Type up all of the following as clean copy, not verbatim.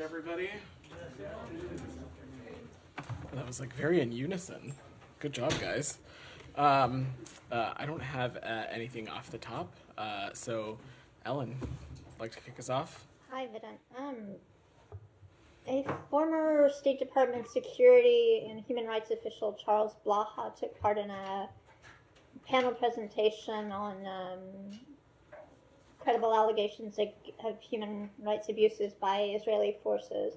afternoon, everybody. That was like very in unison. Good job, guys. I don't have anything off the top, so Ellen, like to kick us off? Hi, Vidant. A former State Department security and human rights official, Charles Blaha, took part in a panel presentation on credible allegations of human rights abuses by Israeli forces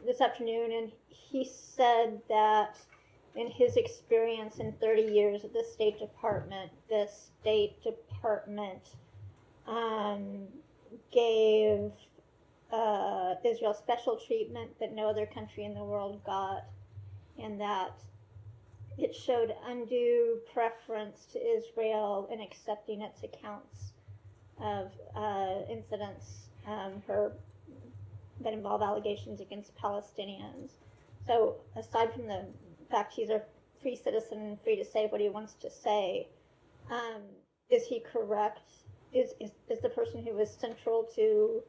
this afternoon, and he said that in his experience in 30 years at the State Department, the State Department gave Israel special treatment that no other country in the world got, and that it showed undue preference to Israel in accepting its accounts of incidents that involve allegations against Palestinians. So aside from the fact he's a free citizen and free to say what he wants to say, is he correct? Is the person who was central to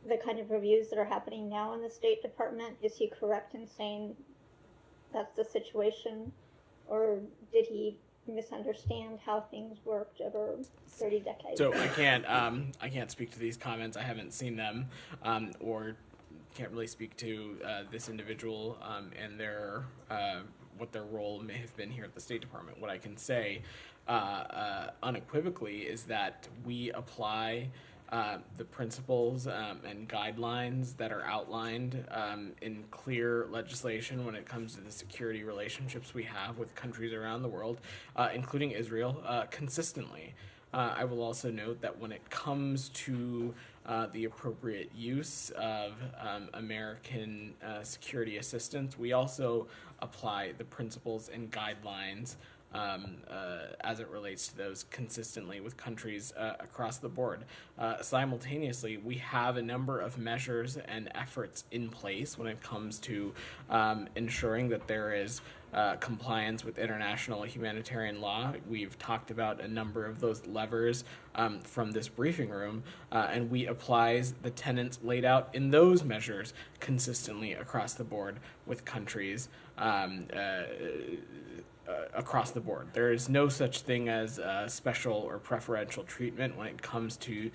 the kind of reviews that are happening now in the State Department, is he correct in saying that's the situation? Or did he misunderstand how things worked over 30 decades? So I can't speak to these comments. I haven't seen them, or can't really speak to this individual and their what their role may have been here at the State Department. What I can say unequivocally is that we apply the principles and guidelines that are outlined in clear legislation when it comes to the security relationships we have with countries around the world, including Israel, consistently. I will also note that when it comes to the appropriate use of American security assistance, we also apply the principles and guidelines as it relates to those consistently with countries across the board. Simultaneously, we have a number of measures and efforts in place when it comes to ensuring that there is compliance with international humanitarian law. We've talked about a number of those levers from this briefing room, and we apply the tenets laid out in those measures consistently across the board with countries across the board. There is no such thing as special or preferential treatment when it comes to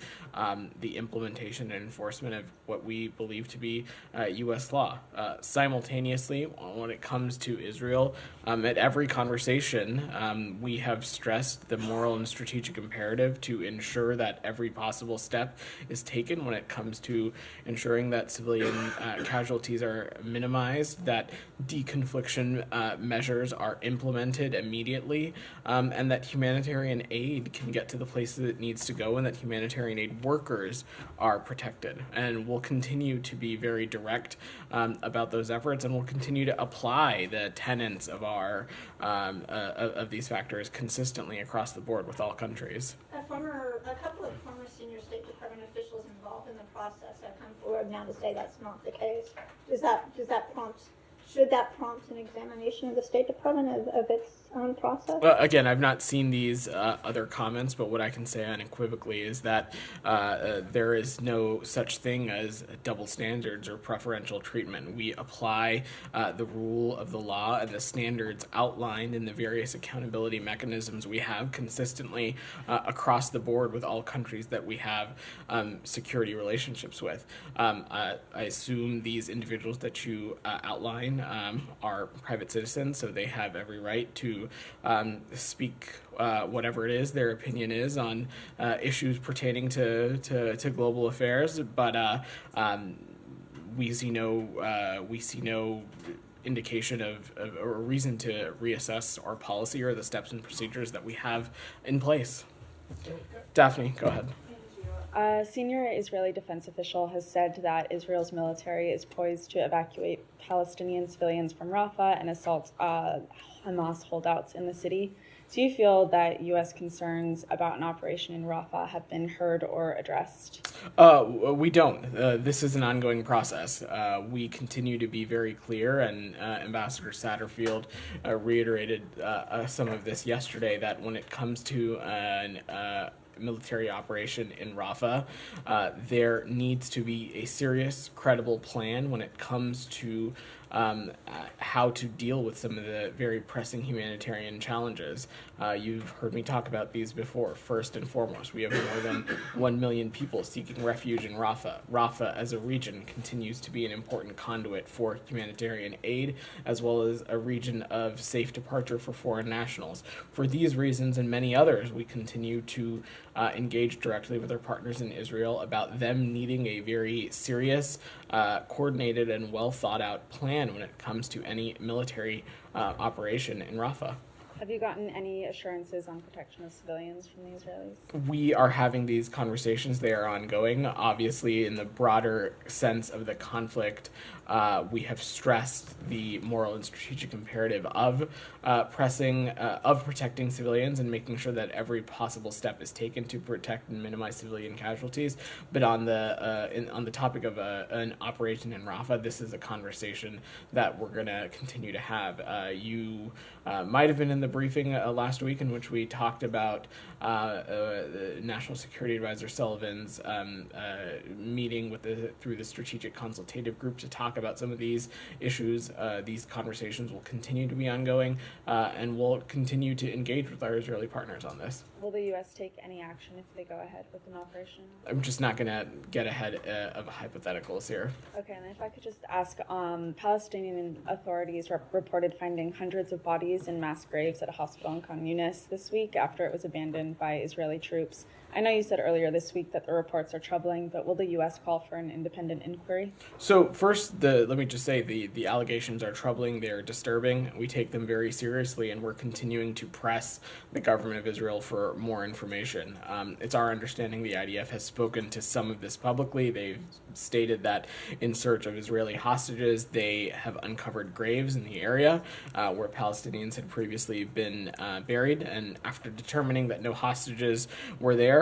the implementation and enforcement of what we believe to be U.S. law. Simultaneously, when it comes to Israel, at every conversation, we have stressed the moral and strategic imperative to ensure that every possible step is taken when it comes to ensuring that civilian casualties are minimized, that deconfliction measures are implemented immediately, and that humanitarian aid can get to the places it needs to go, and that humanitarian aid workers are protected. And we'll continue to be very direct about those efforts, and we'll continue to apply the tenets of our of these factors consistently across the board with all countries. A couple of former senior State Department officials involved in the process have come forward now to say that's not the case. Should that prompt an examination of the State Department of its own process? Again, I've not seen these other comments, but what I can say unequivocally is that there is no such thing as double standards or preferential treatment. We apply the rule of the law and the standards outlined in the various accountability mechanisms we have consistently across the board with all countries that we have security relationships with. I assume these individuals that you outline are private citizens, so they have every right to speak whatever it is their opinion is on issues pertaining to global affairs. But we see no indication of or reason to reassess our policy or the steps and procedures that we have in place. Daphne, go ahead. A senior Israeli defense official has said that Israel's military is poised to evacuate Palestinian civilians from Rafah and assault Hamas holdouts in the city. Do you feel that U.S. concerns about an operation in Rafah have been heard or addressed? We don't. This is an ongoing process. We continue to be very clear, and Ambassador Satterfield reiterated some of this yesterday, that when it comes to an military operation in Rafah, there needs to be a serious, credible plan when it comes to how to deal with some of the very pressing humanitarian challenges. You've heard me talk about these before. First and foremost, we have more than 1 million people seeking refuge in Rafah. Rafah as a region continues to be an important conduit for humanitarian aid, as well as a region of safe departure for foreign nationals. For these reasons and many others, we continue to engage directly with our partners in Israel about them needing a very serious, coordinated, and well thought out plan when it comes to any military operation in Rafah. Have you gotten any assurances on protection of civilians from the Israelis? We are having these conversations. They are ongoing. Obviously, in the broader sense of the conflict, we have stressed the moral and strategic imperative of protecting civilians and making sure that every possible step is taken to protect and minimize civilian casualties. But on the topic of an operation in Rafah, this is a conversation that we're going to continue to have. You might have been in the briefing last week, in which we talked about the National Security Advisor Sullivan's meeting through the Strategic Consultative Group to talk about some of these issues. These conversations will continue to be ongoing, and we'll continue to engage with our Israeli partners on this. Will the U.S. take any action if they go ahead with an operation? I'm just not going to get ahead of hypotheticals here. Okay, and if I could just ask, Palestinian authorities reported finding hundreds of bodies in mass graves at a hospital in Khan Yunis this week after it was abandoned by Israeli troops. I know you said earlier this week that the reports are troubling, but will the U.S. call for an independent inquiry? So first, let me just say the allegations are troubling. They are disturbing. We take them very seriously, and we're continuing to press the government of Israel for more information. It's our understanding the IDF has spoken to some of this publicly. They've stated that in search of Israeli hostages, they have uncovered graves in the area where Palestinians had previously been buried, and after determining that no hostages were there,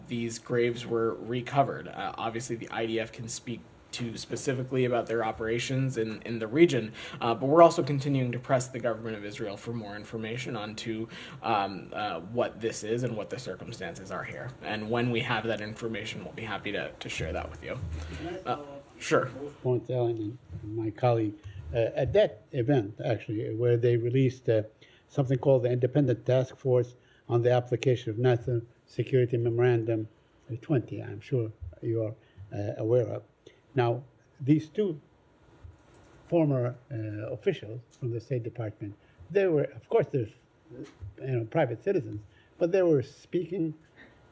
these graves were recovered. Obviously, the IDF can speak to specifically about their operations in the region, but we're also continuing to press the government of Israel for more information onto what this is and what the circumstances are here. And when we have that information, we'll be happy to share that with you. Sure. Point Ellen and my colleague, at that event, actually, where they released something called the Independent Task Force on the Application of National Security Memorandum 20, I'm sure you are aware of. Now, these two former officials from the State Department, they were, of course, they're private citizens, but they were speaking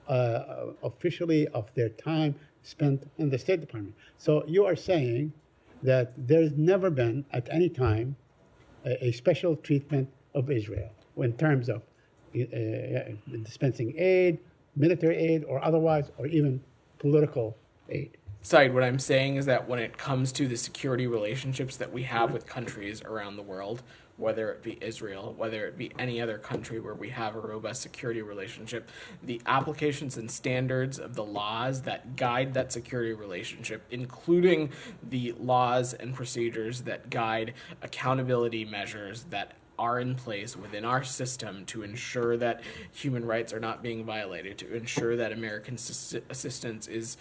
officially of their time spent in the State Department. So you are saying that there's never been, at any time, a special treatment of Israel in terms of dispensing aid, military aid, or otherwise, or even political aid. Said, what I'm saying is that when it comes to the security relationships that we have with countries around the world, whether it be Israel, whether it be any other country where we have a robust security relationship, the applications and standards of the laws that guide that security relationship, including the laws and procedures that guide accountability measures that are in place within our system to ensure that human rights are not being violated, to ensure that American assistance is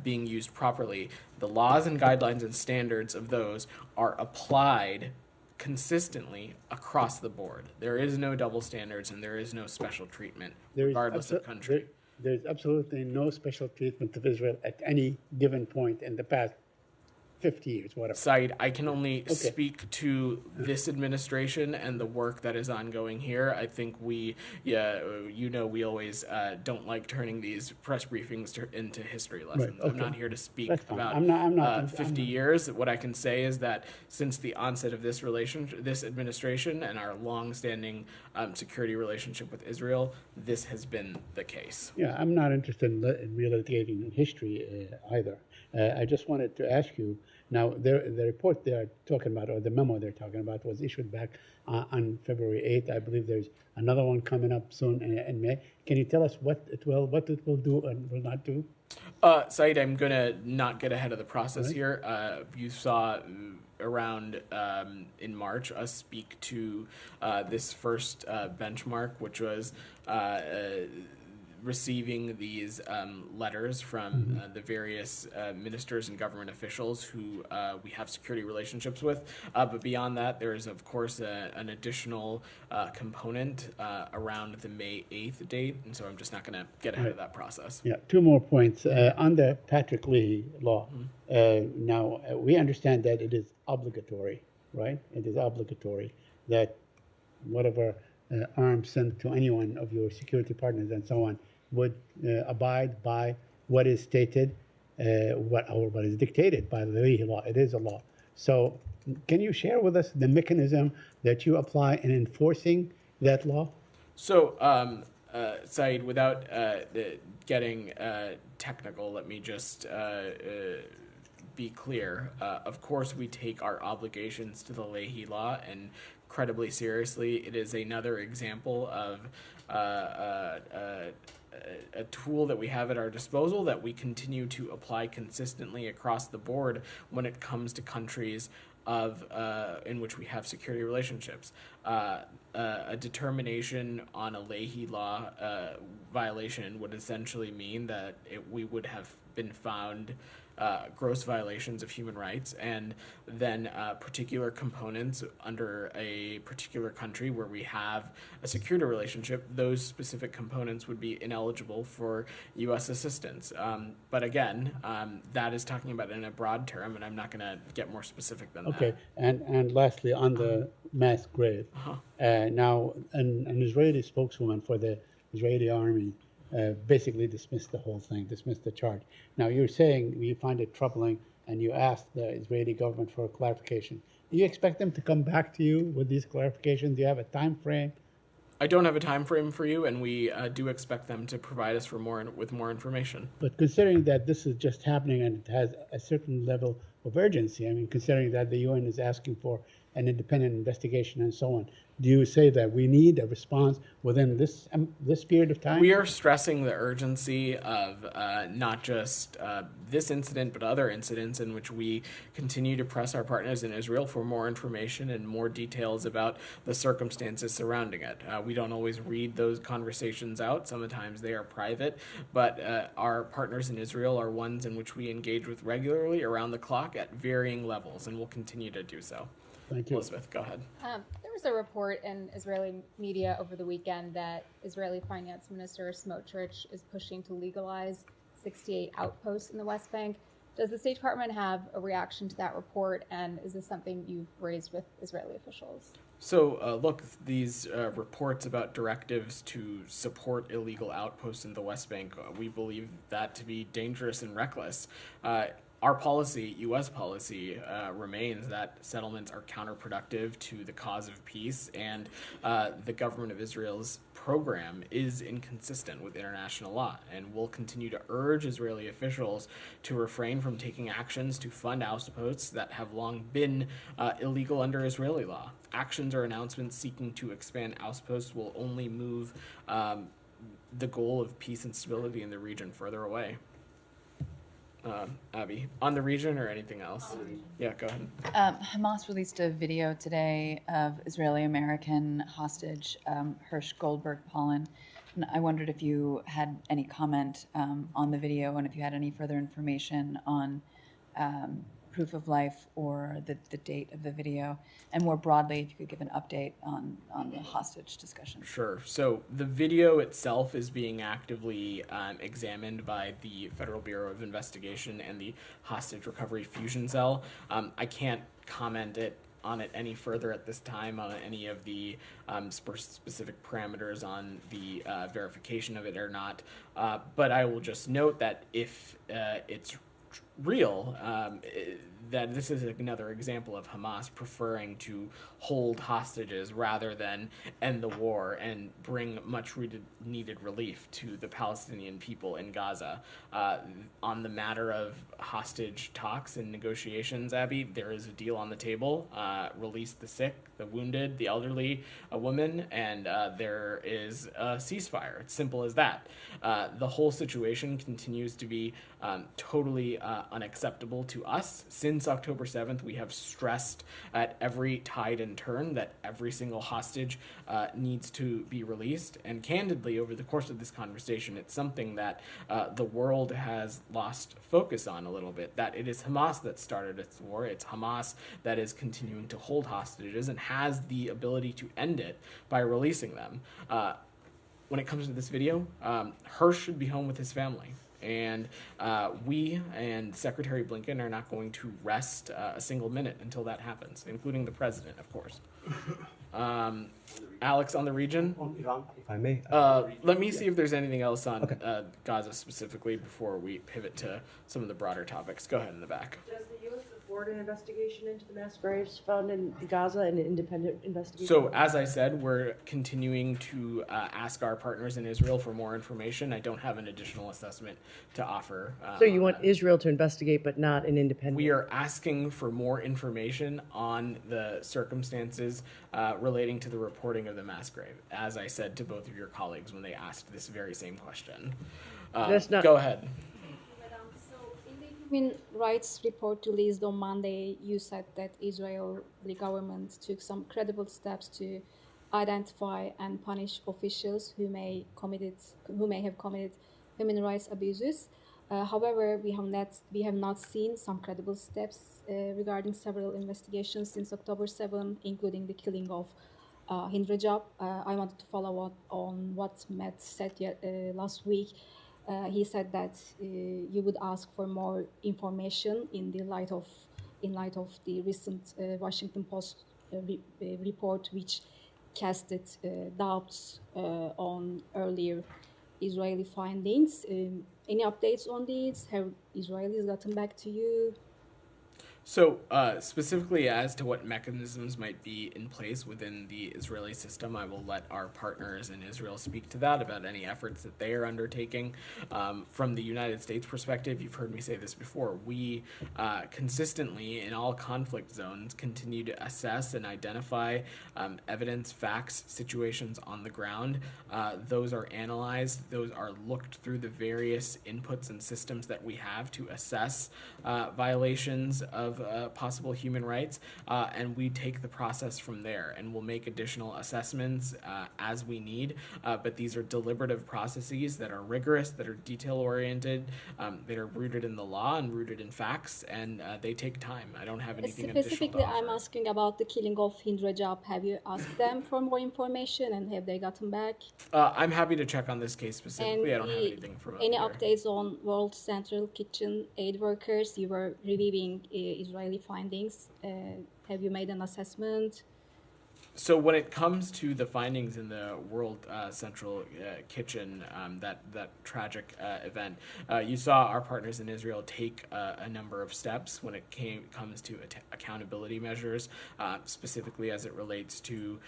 being used properly. The laws and guidelines and standards of those are applied consistently across the board. There is no double standards and there is no special treatment, regardless of country. There's absolutely no special treatment of Israel at any given point in the past 50 years, whatever. Said, I can only speak to this administration and the work that is ongoing here. I think we always don't like turning these press briefings into history lessons. Right, okay. I'm not here to speak about I'm not, 50 years. What I can say is that since the onset of this administration and our long-standing security relationship with Israel, this has been the case. Yeah, I'm not interested in relitigating history either. I just wanted to ask you, now, the report they're talking about, or the memo they're talking about, was issued back on February 8th. I believe there's another one coming up soon in May. Can you tell us what it will do and will not do? Saeed, I'm going to not get ahead of the process Right. here. You saw around in March us speak to this first benchmark, which was receiving these letters from the various ministers and government officials who we have security relationships with. But beyond that, there is, of course, an additional component around the May 8th date. And so I'm just not going to get ahead of that process. Yeah, two more points. On the Patrick Leahy law, now we understand that it is obligatory, right? It is obligatory that whatever arms sent to any one of your security partners and so on would abide by what is stated, what is dictated by the Leahy law. It is a law. So, can you share with us the mechanism that you apply in enforcing that law? So, Saeed, without getting technical, let me just be clear. Of course, we take our obligations to the Leahy Law incredibly seriously. It is another example of a tool that we have at our disposal that we continue to apply consistently across the board when it comes to countries in which we have security relationships. A determination on a Leahy law violation would essentially mean that we would have been found gross violations of human rights, and then particular components under a particular country where we have a security relationship, those specific components would be ineligible for U.S. assistance. But again, that is talking about in a broad term, and I'm not going to get more specific than Okay, that. and lastly, on the mass grave, now an Israeli spokeswoman for the Israeli army basically dismissed the whole thing, dismissed the charge. Now, you're saying you find it troubling and you asked the Israeli government for a clarification. Do you expect them to come back to you with these clarifications? Do you have a time frame? I don't have a time frame for you, and we do expect them to provide us with more information. But considering that this is just happening and it has a certain level of urgency, I mean, considering that the UN is asking for an independent investigation and so on, do you say that we need a response within this period of time? We are stressing the urgency of not just this incident, but other incidents in which we continue to press our partners in Israel for more information and more details about the circumstances surrounding it. We don't always read those conversations out. Sometimes they are private, but our partners in Israel are ones in which we engage with regularly around the clock at varying levels, and will continue to do so. Thank you. Elizabeth, go ahead. There was a report in Israeli media over the weekend that Israeli Finance Minister Smotrich is pushing to legalize 68 outposts in the West Bank. Does the State Department have a reaction to that report, and is this something you've raised with Israeli officials? So, look, these reports about directives to support illegal outposts in the West Bank, we believe that to be dangerous and reckless. Our policy, U.S. policy, remains that settlements are counterproductive to the cause of peace, and the government of Israel's program is inconsistent with international law, and will continue to urge Israeli officials to refrain from taking actions to fund outposts that have long been illegal under Israeli law. Actions or announcements seeking to expand outposts will only move the goal of peace and stability in the region further away. Abby, on the region or anything else? Yeah, go ahead. Hamas released a video today of Israeli-American hostage Hirsch Goldberg Pollen. And I wondered if you had any comment on the video, and if you had any further information on proof of life or the date of the video, and more broadly, if you could give an update on the hostage discussion. Sure. So the video itself is being actively examined by the Federal Bureau of Investigation and the Hostage Recovery Fusion Cell. I can't comment on it any further at this time on any of the specific parameters on the verification of it or not. But I will just note that if it's real. That this is another example of Hamas preferring to hold hostages rather than end the war and bring much needed relief to the Palestinian people in Gaza. On the matter of hostage talks and negotiations, Abby, there is a deal on the table. Release the sick, the wounded, the elderly, a woman, and there is a ceasefire. It's simple as that. The whole situation continues to be totally unacceptable to us. Since October 7th, we have stressed at every tide and turn that every single hostage needs to be released. And candidly, over the course of this conversation, it's something that the world has lost focus on a little bit, that it is Hamas that started its war. It's Hamas that is continuing to hold hostages and has the ability to end it by releasing them. When it comes to this video, Hersh should be home with his family. And we and Secretary Blinken are not going to rest a single minute until that happens, including the president, of course. Alex, on the region? On Iran, if I may. Let me see if there's anything else on Gaza specifically before we pivot to some of the broader topics. Go ahead in the back. Does the U.S. support an investigation into the mass graves found in Gaza, an independent investigation? So, as I said, we're continuing to ask our partners in Israel for more information. I don't have an additional assessment to offer. So you want Israel to investigate, but not an independent? We are asking for more information on the circumstances relating to the reporting of the mass grave, as I said to both of your colleagues when they asked this very same question. That's not- Go ahead. So, in the human rights report released on Monday, you said that Israeli government took some credible steps to identify and punish officials who may have committed human rights abuses. However, we have not seen some credible steps regarding several investigations since October 7, including the killing of Hind Rajab. I wanted to follow up on what Matt said last week. He said that you would ask for more information in light of the recent Washington Post report, which casted doubts on earlier Israeli findings. Any updates on these? Have Israelis gotten back to you? So, specifically as to what mechanisms might be in place within the Israeli system, I will let our partners in Israel speak to that, about any efforts that they are undertaking. From the United States perspective, you've heard me say this before, we consistently, in all conflict zones, continue to assess and identify evidence, facts, situations on the ground. Those are analyzed, those are looked through the various inputs and systems that we have to assess violations of possible human rights, and we take the process from there, and we'll make additional assessments as we need, but these are deliberative processes that are rigorous, that are detail-oriented, that are rooted in the law and rooted in facts, and they take time. I don't have anything additional to Specifically, offer. I'm asking about the killing of Hind Rajab. Have you asked them for more information, and have they gotten back? I'm happy to check on this case specifically. I don't have the- anything from Any here. updates on World Central Kitchen aid workers? You were reviewing Israeli findings. Have you made an assessment? So when it comes to the findings in the World Central Kitchen, that tragic event, you saw our partners in Israel take a number of steps when it comes to accountability measures, specifically as it relates to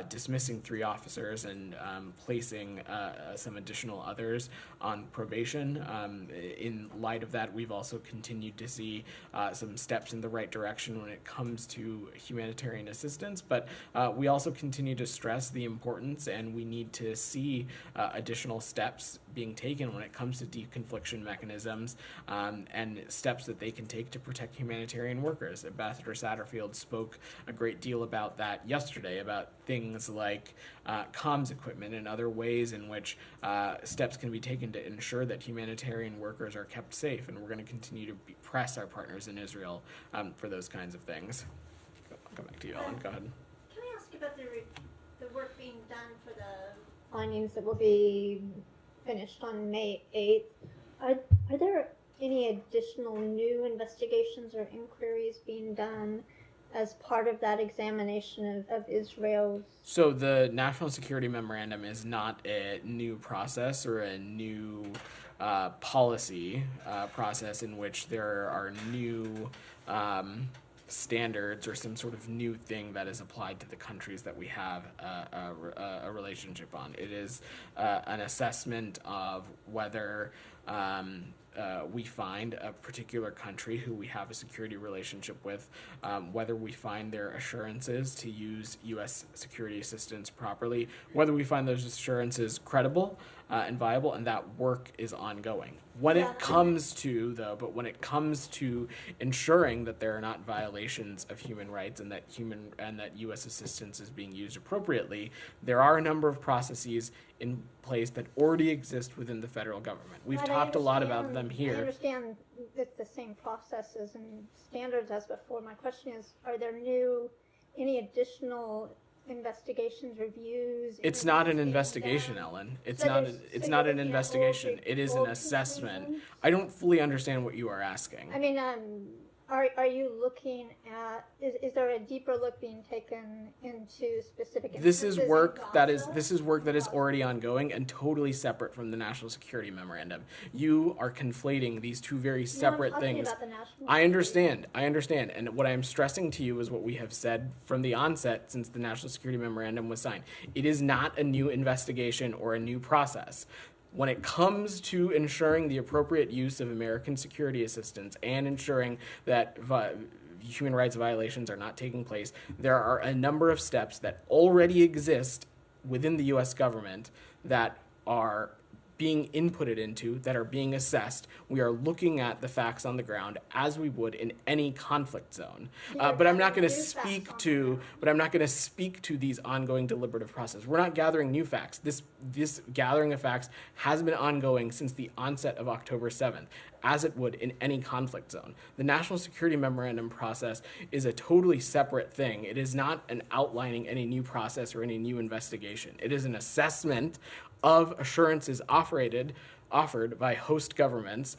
dismissing 3 officers and placing some additional others on probation. In light of that, we've also continued to see some steps in the right direction when it comes to humanitarian assistance, but we also continue to stress the importance, and we need to see additional steps being taken when it comes to deconfliction mechanisms and steps that they can take to protect humanitarian workers. Ambassador Satterfield spoke a great deal about that yesterday, about things like comms equipment and other ways in which steps can be taken to ensure that humanitarian workers are kept safe, and we're going to continue to press our partners in Israel for those kinds of things. I'll come back to you, Ellen. Go ahead. Can I ask about the work being done for the findings that will be finished on May 8th? Are there any additional new investigations or inquiries being done as part of that examination of Israel's? So the National Security Memorandum is not a new process or a new policy process in which there are new standards or some sort of new thing that is applied to the countries that we have a relationship on. It is an assessment of whether we find a particular country who we have a security relationship with, whether we find their assurances to use U.S. security assistance properly, whether we find those assurances credible and viable, and that work is ongoing. When it comes to, though, when it comes to ensuring that there are not violations of human rights and that U.S. assistance is being used appropriately, there are a number of processes in place that already exist within the federal government. We've talked a lot about them I here. understand it's the same processes and standards as before. My question is, are there any additional investigations, reviews? It's not an investigation, Ellen. It's not an investigation. It is an assessment. I don't fully understand what you are asking. I mean, are you looking at, is there a deeper look being taken into specific This is instances in work that is Gaza? already ongoing and totally separate from the National Security Memorandum. You are conflating these two very separate No, I'm talking things. about the national I understand, and what I am stressing to you is what we have said from the onset since the National Security Memorandum was signed. It is not a new investigation or a new process. When it comes to ensuring the appropriate use of American security assistance and ensuring that human rights violations are not taking place, there are a number of steps that already exist within the U.S. government that are being inputted into, that are being assessed. We are looking at the facts on the ground as we would in any conflict zone. But I'm not going to speak to these ongoing deliberative processes. We're not gathering new facts. This gathering of facts has been ongoing since the onset of October 7th, as it would in any conflict zone. The National Security Memorandum process is a totally separate thing. It is not an outlining any new process or any new investigation. It is an assessment of assurances offered by host governments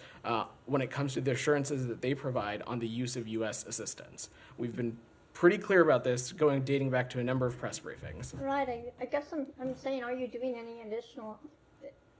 when it comes to the assurances that they provide on the use of U.S. assistance. We've been pretty clear about this, dating back to a number of press briefings. Right, I guess I'm saying, are you doing any additional,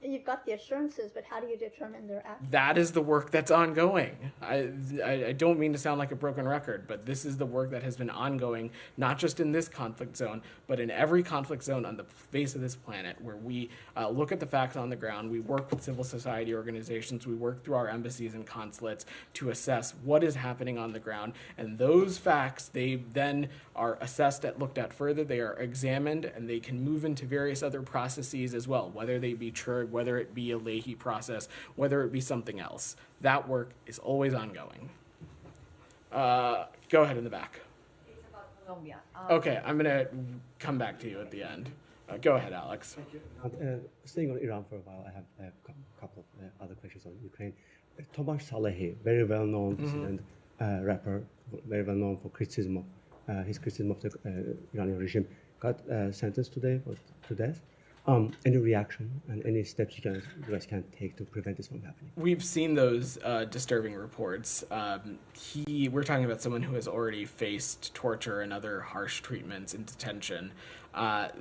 you've got the assurances, but how do you determine their action? That is the work that's ongoing. I don't mean to sound like a broken record, but this is the work that has been ongoing, not just in this conflict zone, but in every conflict zone on the face of this planet, where we look at the facts on the ground, we work with civil society organizations, we work through our embassies and consulates to assess what is happening on the ground, and those facts, they then are assessed and looked at further, they are examined, and they can move into various other processes as well, whether they be triggered, whether it be a Leahy process, whether it be something else. That work is always ongoing. Go ahead in the back. It's about Colombia. Okay, I'm going to come back to you at the end. Go ahead, Alex. Thank you. Staying on Iran for a while, I have a couple of other questions on Ukraine. Tomasz Salehi, very well-known dissident rapper, very well-known for criticism of his criticism of the Iranian regime, got sentenced today to death. Any reaction and any steps you guys can take to prevent this from happening? We've seen those disturbing reports. We're talking about someone who has already faced torture and other harsh treatments in detention.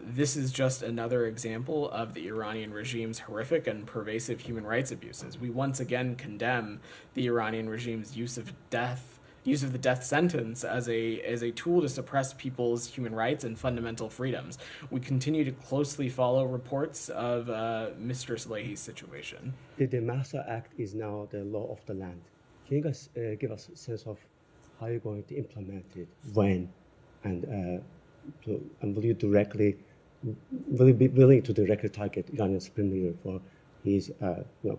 This is just another example of the Iranian regime's horrific and pervasive human rights abuses. We once again condemn the Iranian regime's use of the death sentence as a tool to suppress people's human rights and fundamental freedoms. We continue to closely follow reports of Mr. Salehi's situation. The Mahsa Act is now the law of the land. Can you guys give us a sense of how you're going to implement it, when, and will you be willing to directly target Iranian Supreme Leader for his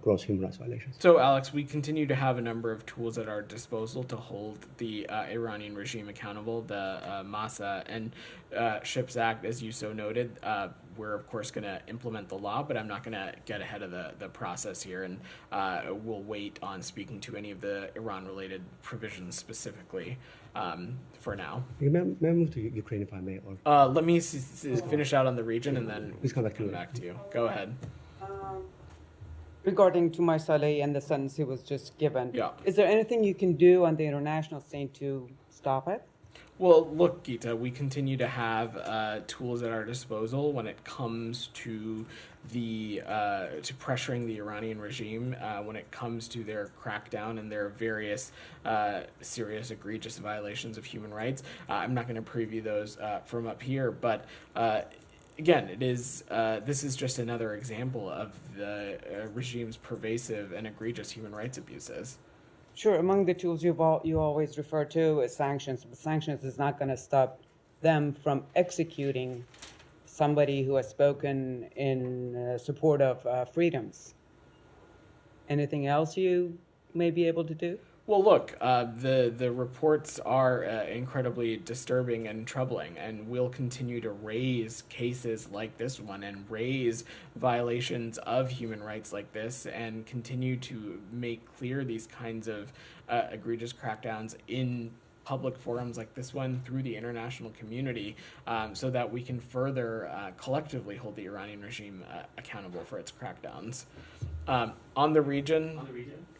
gross human rights violations? So, Alex, we continue to have a number of tools at our disposal to hold the Iranian regime accountable. The Mahsa and Ships Act, as you so noted, we're of course going to implement the law, but I'm not going to get ahead of the process here, and we'll wait on speaking to any of the Iran-related provisions specifically for now. May I move to Ukraine, if I may? Or let me finish out on the region, and then please come back to you. Go ahead. Regarding to Saleh and the sentence he was just given, Yeah. is there anything you can do on the international scene to stop it? Well, look, Gita, we continue to have tools at our disposal when it comes to the to pressuring the Iranian regime, when it comes to their crackdown and their various serious, egregious violations of human rights. I'm not going to preview those from up here, but. Again, it is. This is just another example of the regime's pervasive and egregious human rights abuses. Sure, among the tools you always refer to is sanctions, but sanctions is not going to stop them from executing somebody who has spoken in support of freedoms. Anything else you may be able to do? Well, look, the reports are incredibly disturbing and troubling, and we'll continue to raise cases like this one and raise violations of human rights like this and continue to make clear these kinds of egregious crackdowns in public forums like this one through the international community, so that we can further collectively hold the Iranian regime accountable for its crackdowns. On the region,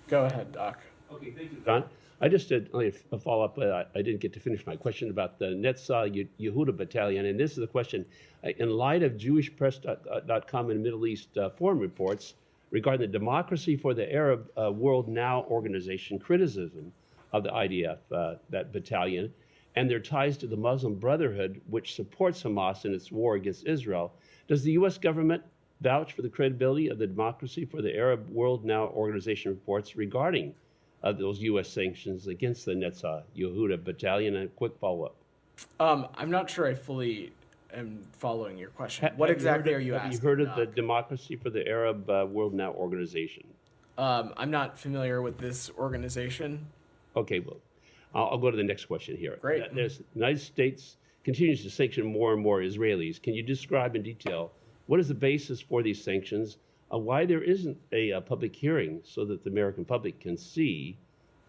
go ahead, Doc. Okay, thank you, Don. I just did only a follow-up. I didn't get to finish my question about the Netzah Yehuda Battalion, and this is the question. In light of JewishPress.com and Middle East forum reports regarding the Democracy for the Arab World Now organization criticism of the IDF, that battalion, and their ties to the Muslim Brotherhood, which supports Hamas in its war against Israel, does the U.S. government vouch for the credibility of the Democracy for the Arab World Now organization reports regarding those U.S. sanctions against the Netzah Yehuda Battalion? And a quick follow-up. I'm not sure I fully am following your question. What exactly are you asking? Have you heard of the Democracy for the Arab World Now organization? I'm not familiar with this organization. Okay, well, I'll go to the next question here. Great. The United States continues to sanction more and more Israelis. Can you describe in detail what is the basis for these sanctions? Why there isn't a public hearing so that the American public can see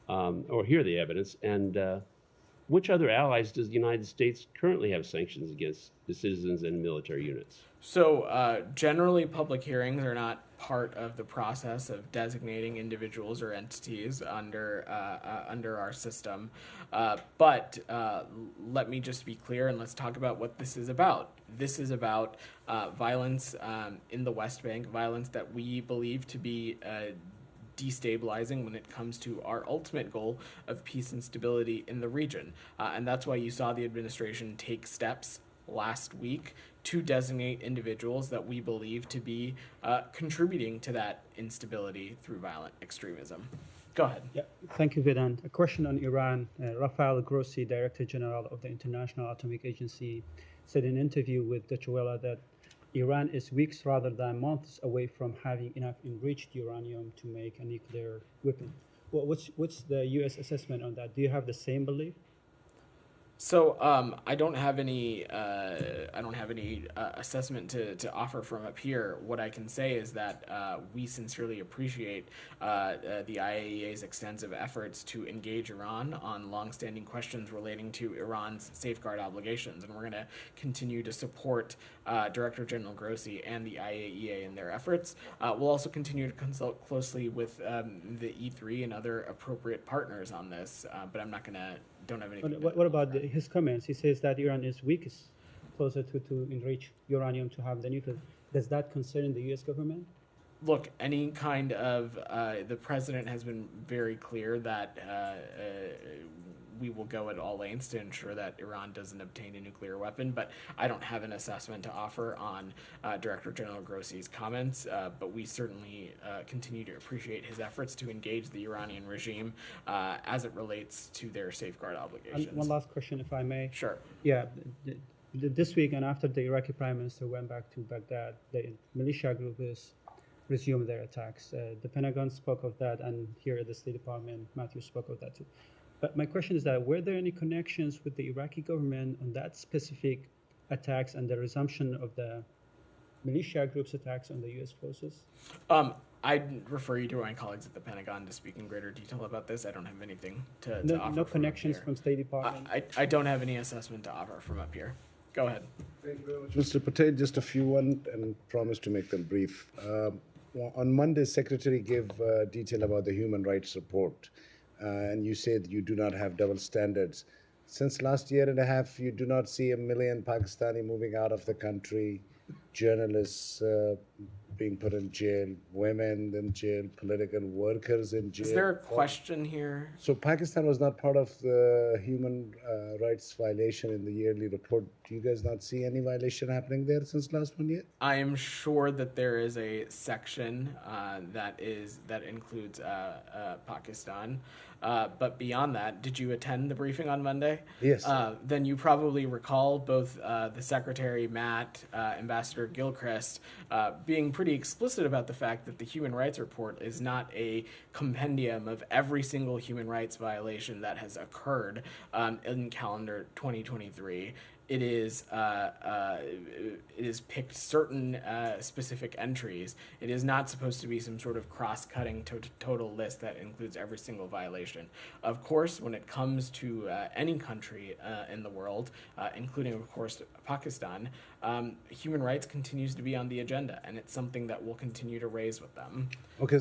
or hear the evidence, and which other allies does the United States currently have sanctions against the citizens and military units? So generally, public hearings are not part of the process of designating individuals or entities under our system. But let me just be clear, and let's talk about what this is about. This is about violence in the West Bank, violence that we believe to be destabilizing when it comes to our ultimate goal of peace and stability in the region. And that's why you saw the administration take steps last week to designate individuals that we believe to be contributing to that instability through violent extremism. Go ahead. Yeah, thank you, Vedant. A question on Iran. Rafael Grossi, Director General of the International Atomic Agency, said in an interview with Deutsche Welle that Iran is weeks rather than months away from having enough enriched uranium to make a nuclear weapon. Well, what's the U.S. assessment on that? Do you have the same belief? So I don't have any assessment to offer from up here. What I can say is that we sincerely appreciate the IAEA's extensive efforts to engage Iran on longstanding questions relating to Iran's safeguard obligations, and we're going to continue to support Director General Grossi and the IAEA in their efforts. We'll also continue to consult closely with the E3 and other appropriate partners on this, but I'm not going to. Don't have anything. What about his comments? He says that Iran is weakest, closer to enrich uranium to have the nuclear. Does that concern the U.S. government? Look, any kind of the president has been very clear that we will go at all lengths to ensure that Iran doesn't obtain a nuclear weapon, but I don't have an assessment to offer on Director General Grossi's comments, but we certainly continue to appreciate his efforts to engage the Iranian regime as it relates to their safeguard obligations. And one last question, if I may. Sure. Yeah, this week and after the Iraqi Prime Minister went back to Baghdad, the militia group has resumed their attacks. The Pentagon spoke of that, and here at the State Department, Matthew spoke of that too. But my question is that were there any connections with the Iraqi government on that specific attacks and the resumption of the militia groups' attacks on the U.S. forces? I'd refer you to my colleagues at the Pentagon to speak in greater detail about this. I don't have anything to offer. No connections from State Department? I don't have any assessment to offer from up here. Go ahead. Thank you very much, Mr. Patel. Just a few and promise to make them brief. On Monday, Secretary gave detail about the human rights report. And you said you do not have double standards. since last year and a half, you do not see 1 million Pakistani moving out of the country, journalists being put in jail, women in jail, political workers in jail. Is there a question here? So Pakistan was not part of the human rights violation in the yearly report. Do you guys not see any violation happening there since last 1 year? I am sure that there is a section that includes Pakistan. But beyond that, did you attend the briefing on Monday? Yes. Then you probably recall both the Secretary, Matt, Ambassador Gilchrist, being pretty explicit about the fact that the Human Rights Report is not a compendium of every single human rights violation that has occurred in calendar 2023. It is picked certain specific entries. It is not supposed to be some sort of cross-cutting total list that includes every single violation. Of course, when it comes to any country in the world, including, of course, Pakistan, human rights continues to be on the agenda, and it's something that we'll continue to raise with them. Okay,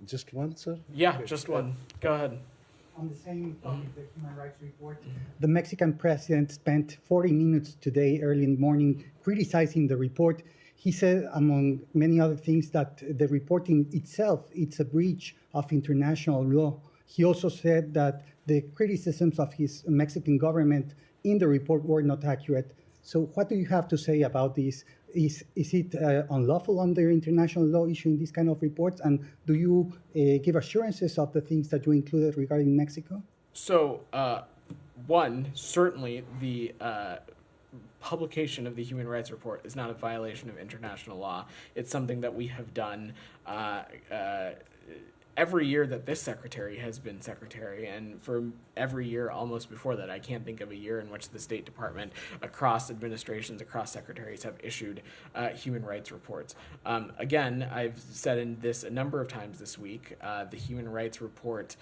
just one, sir? Yeah, just one. Go ahead. On the same topic, the Human Rights Report, the Mexican president spent 40 minutes today, early in the morning, criticizing the report. He said, among many other things, that the reporting itself, it's a breach of international law. He also said that the criticisms of his Mexican government in the report were not accurate. So what do you have to say about this? Is it unlawful under international law issuing these kind of reports? And do you give assurances of the things that you included regarding Mexico? So, one, certainly the publication of the Human Rights Report is not a violation of international law. It's something that we have done every year that this secretary has been secretary, and for every year almost before that. I can't think of a year in which the State Department, across administrations, across secretaries, have issued human rights reports. Again, I've said in this a number of times this week, the Human Rights Report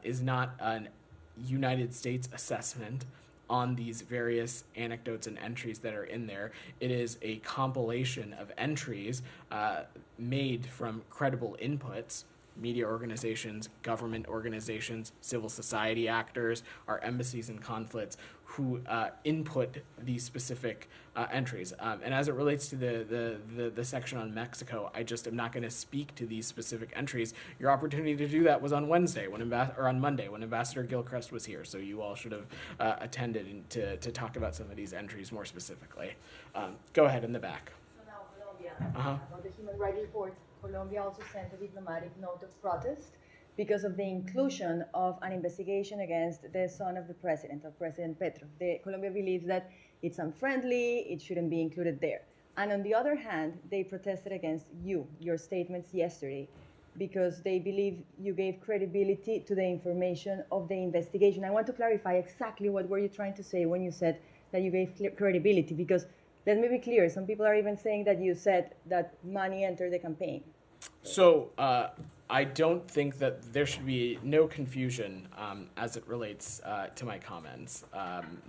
is not a United States assessment on these various anecdotes and entries that are in there. It is a compilation of entries made from credible inputs, media organizations, government organizations, civil society actors, our embassies and consulates who input these specific entries. And as it relates to the section on Mexico, I just am not going to speak to these specific entries. Your opportunity to do that was on Wednesday, or on Monday, when Ambassador Gilchrist was here. So you all should have attended to talk about some of these entries more specifically. Go ahead in the back. So now Colombia, about the Human Rights Report, Colombia also sent a diplomatic note of protest because of the inclusion of an investigation against the son of the president, of President Petro. Colombia believes that it's unfriendly, it shouldn't be included there. And on the other hand, they protested against your statements yesterday, because they believe you gave credibility to the information of the investigation. I want to clarify exactly what were you trying to say when you said that you gave credibility, because let me be clear, some people are even saying that you said that money entered the campaign. So I don't think that there should be no confusion as it relates to my comments.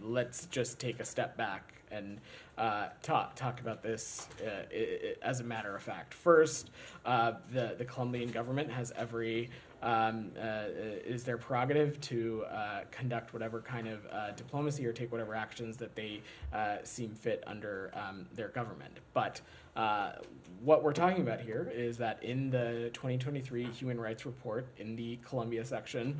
Let's just take a step back and talk about this as a matter of fact. First, the Colombian government has every is their prerogative to conduct whatever kind of diplomacy or take whatever actions that they seem fit under their government. But what we're talking about here is that in the 2023 Human Rights Report, in the Colombia section,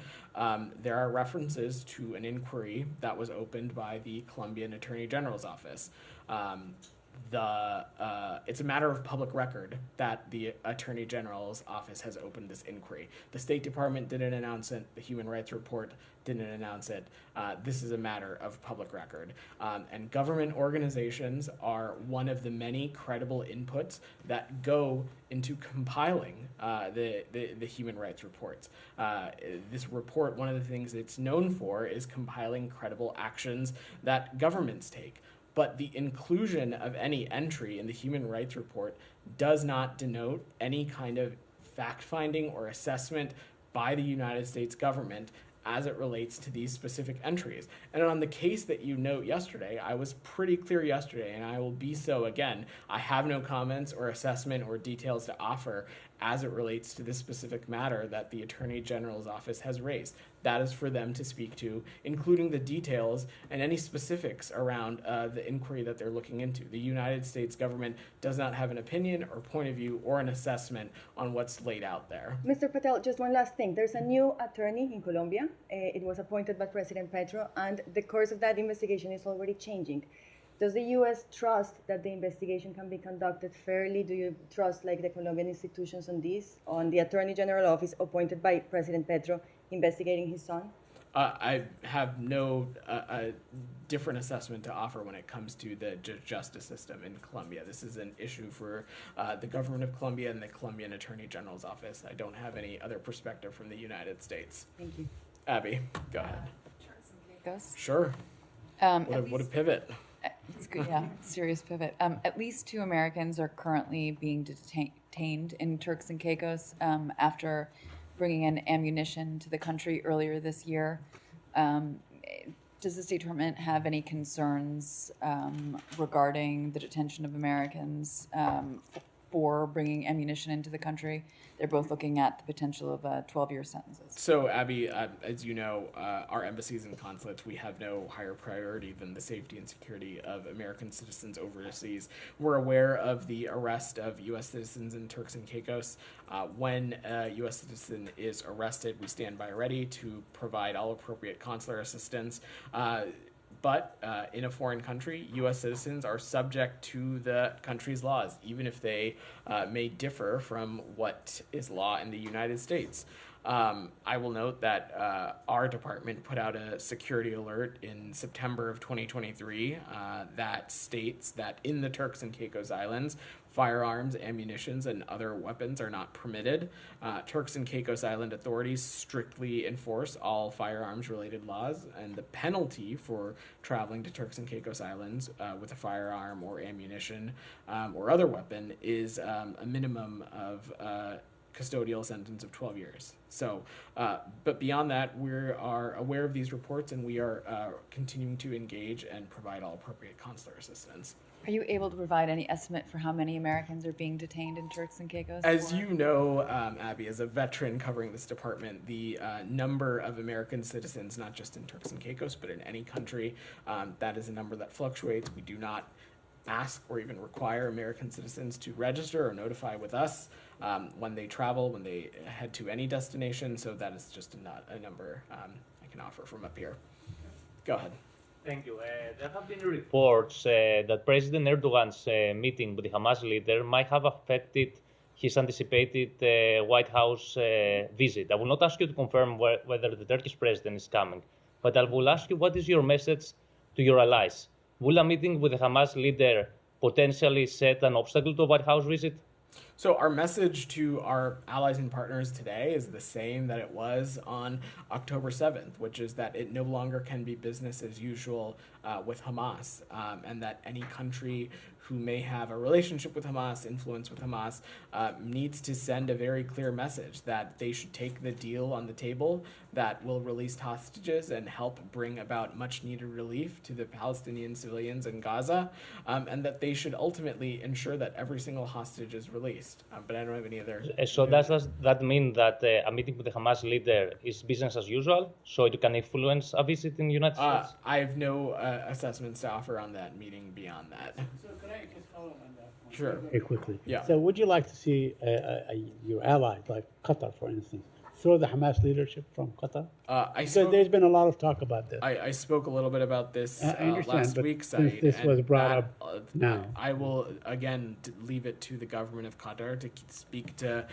there are references to an inquiry that was opened by the Colombian Attorney General's office. It's a matter of public record that the Attorney General's office has opened this inquiry. The State Department didn't announce it. The Human Rights Report didn't announce it. This is a matter of public record. And government organizations are one of the many credible inputs that go into compiling the Human Rights Reports. This report, one of the things it's known for is compiling credible actions that governments take. But the inclusion of any entry in the Human Rights Report does not denote any kind of fact-finding or assessment by the United States government as it relates to these specific entries. And on the case that you note yesterday, I was pretty clear yesterday, and I will be so again. I have no comments or assessment or details to offer as it relates to this specific matter that the Attorney General's office has raised. That is for them to speak to, including the details and any specifics around the inquiry that they're looking into. The United States government does not have an opinion or point of view or an assessment on what's laid out there. Mr. Patel, just one last thing. There's a new attorney in Colombia. It was appointed by President Petro, and the course of that investigation is already changing. Does the U.S. trust that the investigation can be conducted fairly? Do you trust, like, the Colombian institutions on this, on the Attorney General office appointed by President Petro investigating his son? I have no different assessment to offer when it comes to the justice system in Colombia. This is an issue for the government of Colombia and the Colombian Attorney General's office. I don't have any other perspective from the United States. Thank you. Abby, go ahead. Goes? Sure. What a pivot. It's good, yeah, serious pivot. At least 2 Americans are currently being detained in Turks and Caicos after bringing in ammunition to the country earlier this year. Does the State Department have any concerns regarding the detention of Americans for bringing ammunition into the country? They're both looking at the potential of 12-year sentences. So, Abby, as you know, our embassies and consulates, we have no higher priority than the safety and security of American citizens overseas. We're aware of the arrest of U.S. citizens in Turks and Caicos. When a U.S. citizen is arrested, we stand by ready to provide all appropriate consular assistance. But in a foreign country, U.S. citizens are subject to the country's laws, even if they may differ from what is law in the United States. I will note that our department put out a security alert in September of 2023 that states that in the Turks and Caicos Islands, firearms, ammunitions, and other weapons are not permitted. Turks and Caicos Island authorities strictly enforce all firearms-related laws, and the penalty for traveling to Turks and Caicos Islands with a firearm or ammunition or other weapon is a minimum of custodial sentence of 12 years. So, but beyond that, we are aware of these reports, and we are continuing to engage and provide all appropriate consular assistance. Are you able to provide any estimate for how many Americans are being detained in Turks and Caicos? As you know, Abby, as a veteran covering this department, the number of American citizens, not just in Turks and Caicos, but in any country, that is a number that fluctuates. We do not ask or even require American citizens to register or notify with us when they travel, when they head to any destination. So that is just not a number I can offer from up here. Go ahead. Thank you. There have been reports that President Erdogan's meeting with the Hamas leader might have affected his anticipated White House visit. I will not ask you to confirm whether the Turkish president is coming, but I will ask you, what is your message to your allies? Will a meeting with the Hamas leader potentially set an obstacle to a White House visit? So our message to our allies and partners today is the same that it was on October 7th, which is that it no longer can be business as usual with Hamas, and that any country who may have a relationship with Hamas, influence with Hamas, needs to send a very clear message that they should take the deal on the table that will release hostages and help bring about much needed relief to the Palestinian civilians in Gaza, and that they should ultimately ensure that every single hostage is released. But I don't have any other... So does that mean that a meeting with the Hamas leader is business as usual, so you can influence a visit in the United States? I have no assessments to offer on that meeting beyond that. So can I just follow on that? Sure. Very quickly. Yeah. So would you like to see your allies, like Qatar, for instance, throw the Hamas leadership from Qatar? Because there's been a lot of talk about this. I spoke a little bit about this last week, since Saeed, this and was brought that, up now. I will, again, leave it to the government of Qatar to speak to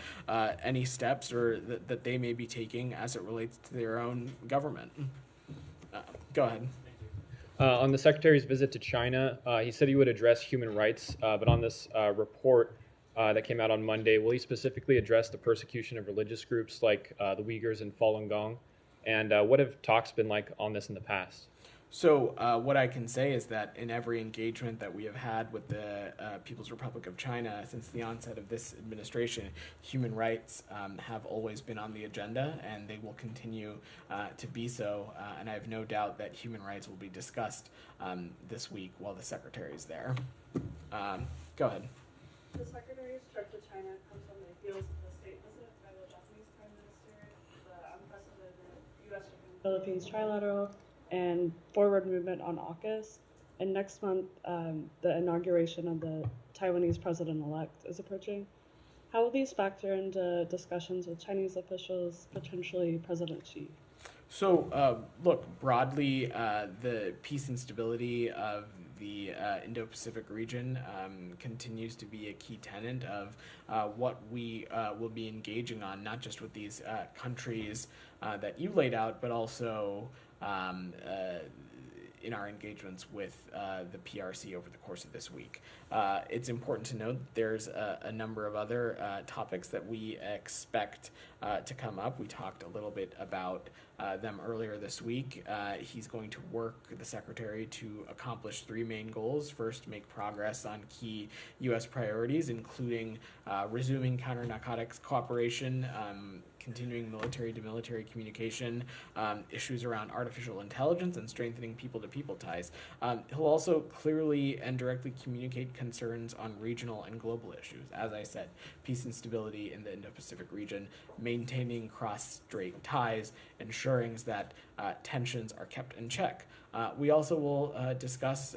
any steps or that they may be taking as it relates to their own government. Go ahead. On the Secretary's visit to China, he said he would address human rights, but on this report that came out on Monday, will he specifically address the persecution of religious groups like the Uyghurs in Falun Gong? And what have talks been like on this in the past? So what I can say is that in every engagement that we have had with the People's Republic of China since the onset of this administration, human rights have always been on the agenda, and they will continue to be so. And I have no doubt that human rights will be discussed this week while the Secretary is there. Go ahead. The Secretary's trip to China comes on the heels of the Philippines trilateral and forward movement on AUKUS. And next month, the inauguration of the Taiwanese president-elect is approaching. How will these factor into discussions with Chinese officials, potentially President Xi? So, look, broadly, the peace and stability of the Indo-Pacific region continues to be a key tenet of what we will be engaging on, not just with these countries that you laid out, but also in our engagements with the PRC over the course of this week. It's important to note that there's a number of other topics that we expect to come up. We talked a little bit about them earlier this week. He's going to work, the Secretary, to accomplish three main goals. First, make progress on key U.S. priorities, including resuming counter-narcotics cooperation, continuing military-to-military communication, issues around artificial intelligence, and strengthening people-to-people ties. He'll also clearly and directly communicate concerns on regional and global issues. As I said, peace and stability in the Indo-Pacific region, maintaining cross-strait ties, ensuring that tensions are kept in check. We also will discuss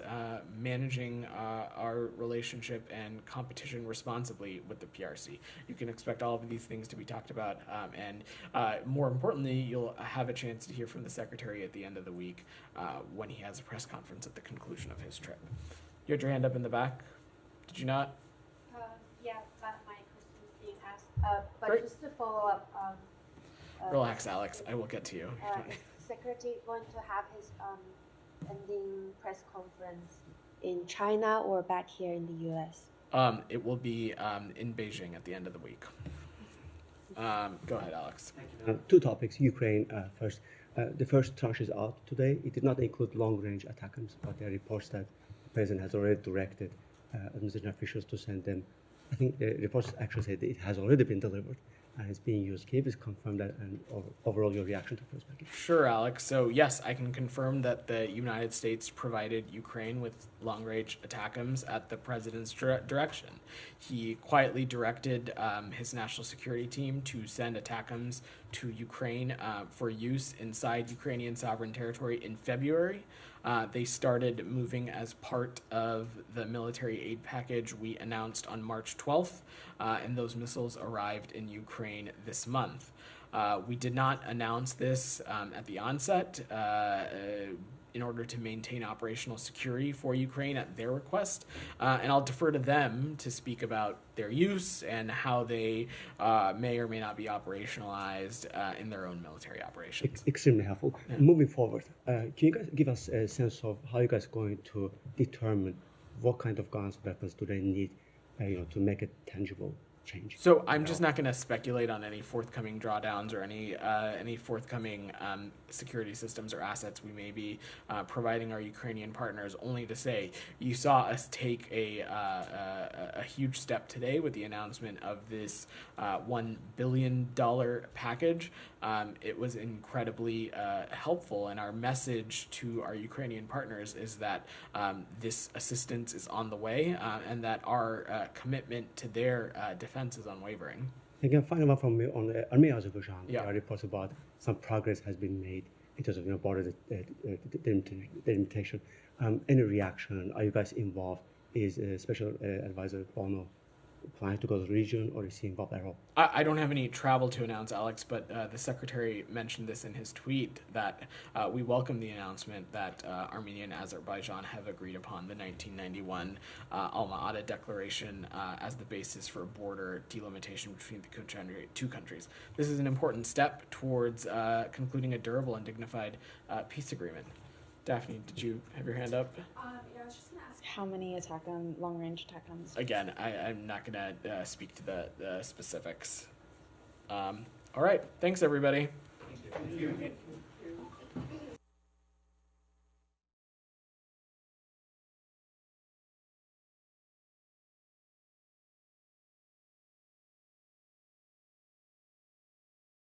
managing our relationship and competition responsibly with the PRC. You can expect all of these things to be talked about, and more importantly, you'll have a chance to hear from the Secretary at the end of the week when he has a press conference at the conclusion of his trip. You had your hand up in the back. Did you not? Yeah, but my question is being asked. But Great. just to follow up. Relax, Alex. I will get to you. Is Secretary going to have his ending press conference in China or back here in the U.S.? It will be in Beijing at the end of the week. Go ahead, Alex. Two topics. Ukraine first. The first tranche is out today. It did not include long-range ATACMS, but there are reports that the president has already directed administration officials to send them. I think the reports actually say that it has already been delivered and it's being used. Can you please confirm that and overall your reaction to first package? Sure, Alex. So yes, I can confirm that the United States provided Ukraine with long-range ATACMS at the president's direction. He quietly directed his national security team to send ATACMS to Ukraine for use inside Ukrainian sovereign territory in February. They started moving as part of the military aid package we announced on March 12th, and those missiles arrived in Ukraine this month. We did not announce this at the onset in order to maintain operational security for Ukraine at their request, and I'll defer to them to speak about their use and how they may or may not be operationalized in their own military operations. Extremely helpful. Yeah. Moving forward, can you guys give us a sense of how you guys are going to determine what kind of guns, weapons do they need, to make a tangible change? So I'm just not going to speculate on any forthcoming drawdowns or any forthcoming security systems or assets we may be providing our Ukrainian partners. Only to say, you saw us take a huge step today with the announcement of this $1 billion package. It was incredibly helpful, and our message to our Ukrainian partners is that this assistance is on the way, and that our commitment to their defense is unwavering. Again, final one from me on Armenia Azerbaijan. Yeah. There are reports about some progress has been made in terms of border delimitation. Any reaction? Are you guys involved? Is Special Advisor Bono planning to go to the region, or is he involved at all? I don't have any travel to announce, Alex, but the Secretary mentioned this in his tweet, that we welcome the announcement that Armenia and Azerbaijan have agreed upon the 1991 Alma-Ata Declaration as the basis for border delimitation between the two countries. This is an important step towards concluding a durable and dignified peace agreement. Daphne, did you have your hand up? Yeah, I was just going to ask how many long-range ATACMS? Again, I'm not going to speak to the specifics. All right. Thanks, everybody. Thank you.